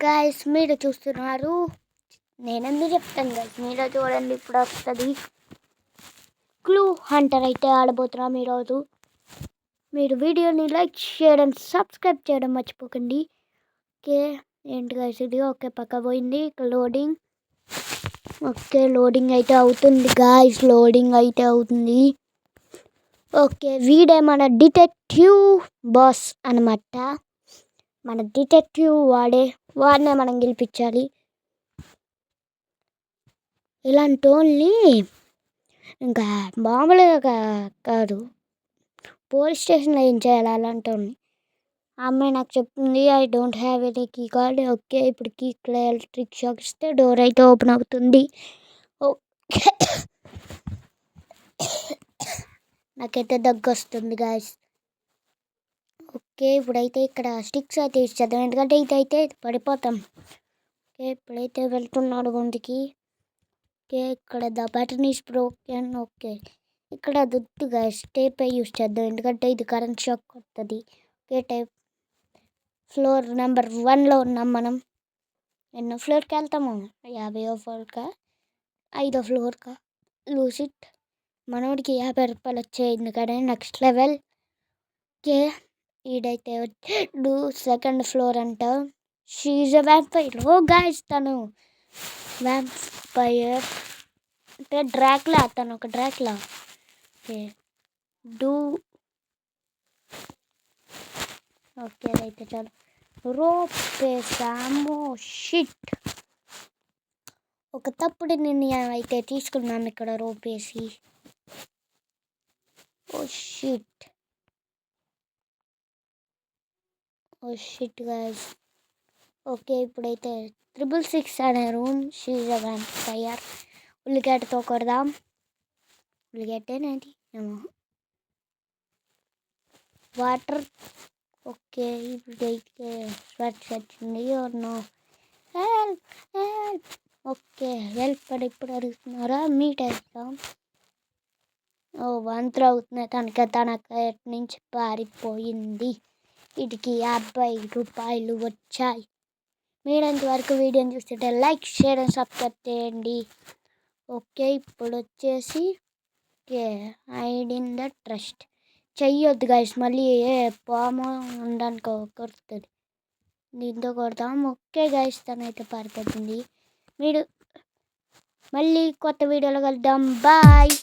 Guys మీరు చూస్తున్నారు, నేనందరూ చెప్తాను గాయస్, మీరు చూడండి. ఇప్పుడు వస్తుంది క్లూ హంటర్ అయితే ఆడబోతున్నాం ఈరోజు. మీరు వీడియోని లైక్ చేయడం, సబ్స్క్రైబ్ చేయడం మర్చిపోకండి. ఓకే, ఏంటి గాయస్ ఇది? ఓకే, పక్క పోయింది. లోడింగ్. ఓకే, లోడింగ్ అయితే అవుతుంది గాయస్, లోడింగ్ అయితే అవుతుంది. ఓకే, వీడే మన డిటెక్టివ్ బాస్ అనమాట. మన డిటెక్టివ్ వాడినే మనం గెలిపించాలి. ఇలాంటి వాళ్ళని ఇంకా మామూలుగా కాదు, పోలీస్ స్టేషన్లో ఏం చేయాలి అలాంటి వాళ్ళని. ఆ అమ్మాయి నాకు చెప్తుంది, I don't have any key card. Okay, ఇప్పుడు కీ ఎలక్ట్రిక్ షాక్ ఇస్తే డోర్ అయితే ఓపెన్ అవుతుంది. ఓకే, నాకైతే దగ్గు వస్తుంది గాయస్. ఓకే, ఇప్పుడైతే ఇక్కడ స్టిక్స్ అయితే ఇచ్చేద్దాం, ఎందుకంటే ఇదైతే పడిపోతాం. ఓకే, ఇప్పుడైతే వెళ్తున్నాడు గుంటికి. ఓకే, ఇక్కడ the button is broken. Okay, ఇక్కడ దుద్దు గాయస్, టేప్ యూస్ చేద్దాం, ఎందుకంటే ఇది కరెంట్ షాక్ కొడుతుంది. Okay, tape. ఫ్లోర్ నెంబర్ 1లో ఉన్నాం మనం. ఎన్నో ఫ్లోర్కి వెళ్తాము? 50వ ఫ్లోర్కా, 5వ ఫ్లోర్కా? లూసిట్. మనోడికి 50 రూపాయలు వచ్చాయి, ఎందుకంటే నెక్స్ట్ లెవెల్. ఓకే, ఈడైతే వచ్చాడు, సెకండ్ ఫ్లోర్ అంట. She's a vampire. Oh guys, తను వ్యాంపైర్ అంటే డ్రాక్లా, తను ఒక డ్రాక్లా. ఓకే, ఓకే, అదైతే చాలు. రోప్ వేసాము. షిట్, ఒక తప్పుడు నిర్ణయం అయితే తీసుకున్నాను ఇక్కడ రోప్ వేసి. Oh shit guys. ఓకే, ఇప్పుడైతే 666 అనే రూమ్. She's a vampire. ఉల్లిగడ్డతో కొడదాం. ఉల్లిగడ్డేనండి ఏమో. వాటర్. ఓకే, ఇప్పుడైతే స్వెట్ వచ్చింది. No help help. Okay, help అని ఇప్పుడు అడుగుతున్నారా? మీట్ వేస్తాం. ఓ వంతులు అవుతున్నాయి కనుక తనకు నుంచి పారిపోయింది. వీటికి 50 రూపాయలు వచ్చాయి. మీరంతవరకు వీడియోని చూస్తుంటే లైక్ షేర్ సబ్స్క్రైబ్ చేయండి. ఓకే, ఇప్పుడు వచ్చేసి హైడ్ ఇన్ ద ట్రస్ట్ చెయ్యొద్దు గాయస్, మళ్ళీ ఏ పాము ఉండడానికి కొడుతుంది, దీంతో కొడతాం. ఓకే గాయస్, తనైతే పారిపోతుంది. మీరు మళ్ళీ కొత్త వీడియోలో కలుద్దాం. బాయ్.